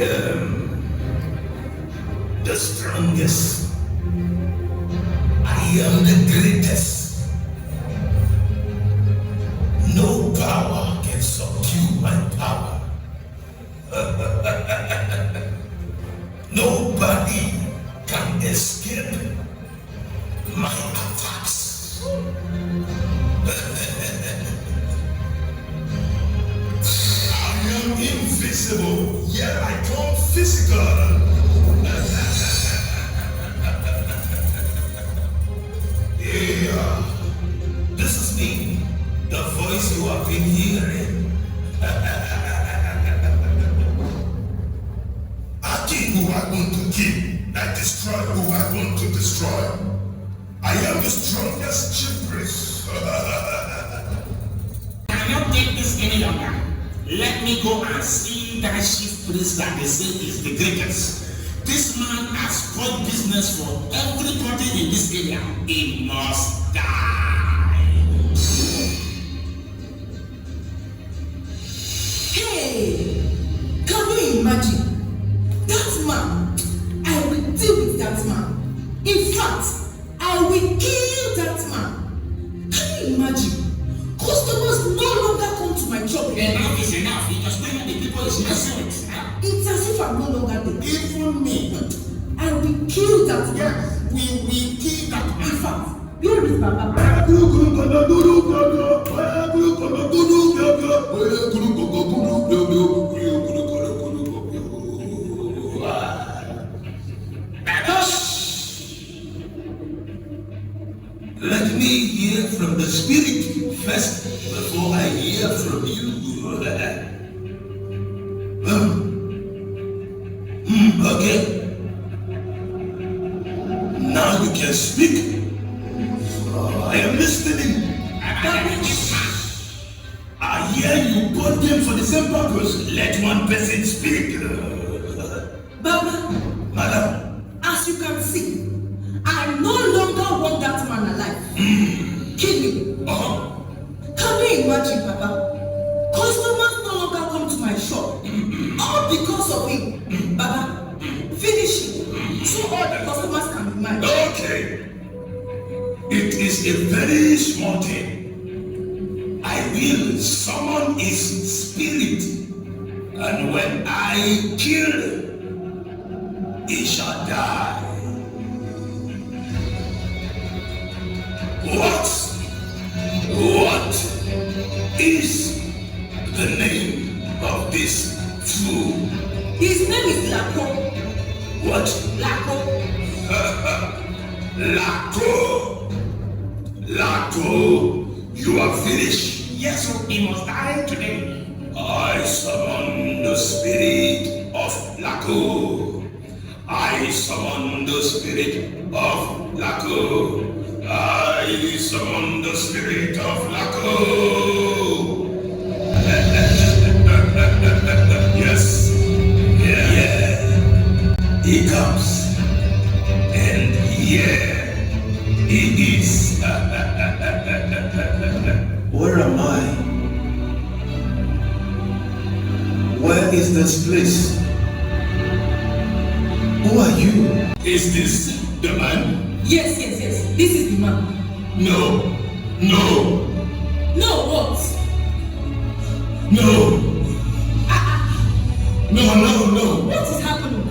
am the strongest. I am the greatest. No power can subdue my power. Nobody can escape my attacks. I am invisible, yet I come physical. Yeah, this is me, the voice you have been hearing. I kill who I want to kill. I destroy who I want to destroy. I am the strongest chief priest. Cannot take this any longer. Let me go and see that chief priest that they say is the greatest. This man has spoiled business for everybody in this area. He must die. Hey, can you imagine? That man, I will deal with that man. In fact, I will kill that man. Can you imagine? Customers no longer come to my shop. Enough is enough. You just know the people is messing with. It's as if I'm no longer there. Even me. I will kill that man. Yes, we will kill that man. In fact, where is Baba? Let me hear from the Spirit first before I hear from you. Okay. Now you can speak. I am listening. I hear you both came for the same purpose. Let one person speak. Baba, Madam. as you can see, I no longer want that man alive. Kill him. Can you imagine, Baba? Customers no longer come to my shop. All because of him. Baba, finish him. So all the customers can be mine. Okay. It is a very small thing. I will summon his spirit, and when I kill, he shall die. What is the name of this fool? His name is Lako. What? Lako. Lako, you are finished. Yes, so he must die today. I summon the spirit of Lako. I summon the spirit of Lako. I summon the spirit of Lako. Yes. Yeah. He comes. And yeah, he is. Where am I? Where is this place? Who are you? Is this the man? Yes. This is the man. No. No, what? No. No. What is happening?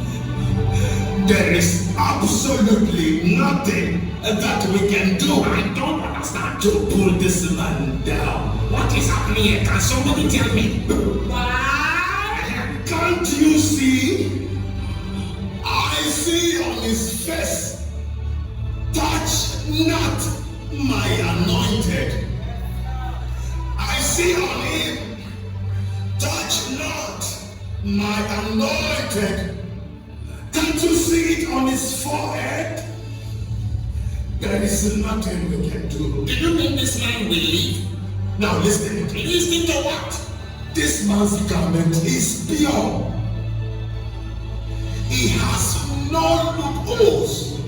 There is absolutely nothing that we can do. I don't understand. To pull this man down. What is happening here? Can somebody tell me? Why? Can't you see? I see on his face, touch not my anointed. I see on him, touch not my anointed. Can't you see it on his forehead? There is nothing we can do. Do you mean this man will leave? Now listen. Listen to what? This man's garment is pure. He has no loopholes.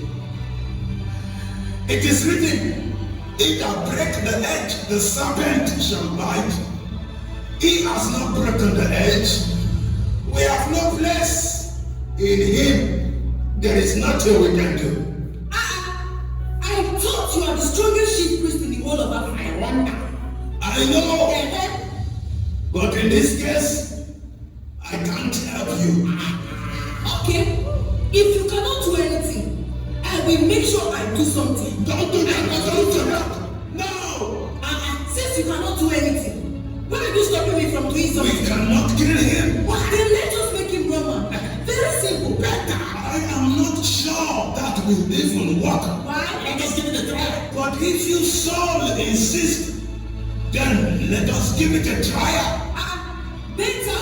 It is written, he that break the edge, the serpent shall bite. He has not broken the edge. We have no place is nothing we can do. I thought you are the strongest chief priest in the whole of Africa. I wonder. I know, but in this case, I can't help you. Okay, if you cannot do anything, I will make sure I do something. Don't do that, don't do that. No! Since you cannot do anything, why are you stopping me from doing something? We cannot kill him. Why? Then let us make him Roman. Very simple. Better. I am not sure that will even work. Why? Let us give it a try. But if you so insist, then let us give it a try. Better.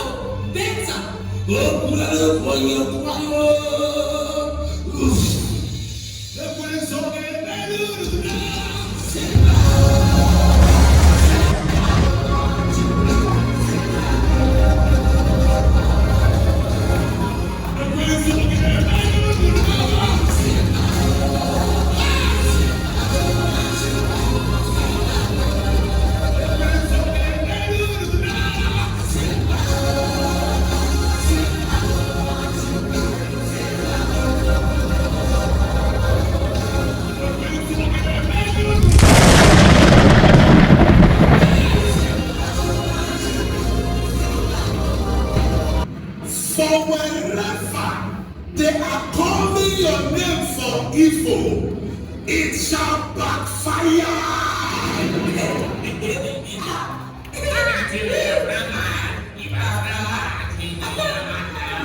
For wherever they are calling your name for evil, it shall backfire.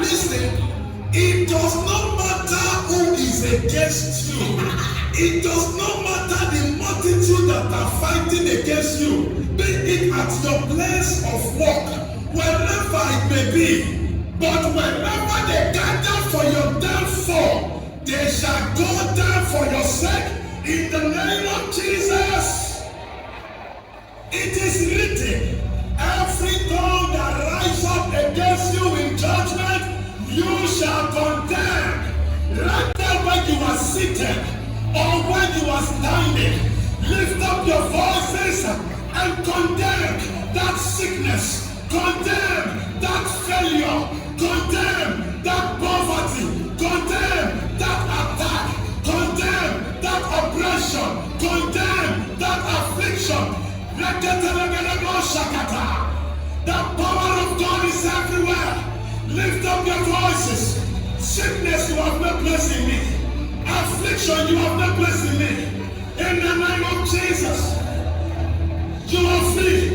Listen, it does not matter who is against you. It does not matter the multitude that are fighting against you. Be it at your place of work, wherever it may be. But whenever they gather for your downfall, they shall go down for your sake in the name of Jesus. It is written, every tongue that rises up against you in judgment, you shall condemn. Right there when you are seated or when you are standing, lift up your voices and condemn that sickness, condemn that failure, condemn that poverty, condemn that attack, condemn that oppression, condemn that affliction. The power of God is everywhere. Lift up your voices. Sickness, you have no place in me. Affliction, you have no place in me. In the name of Jesus, you are free.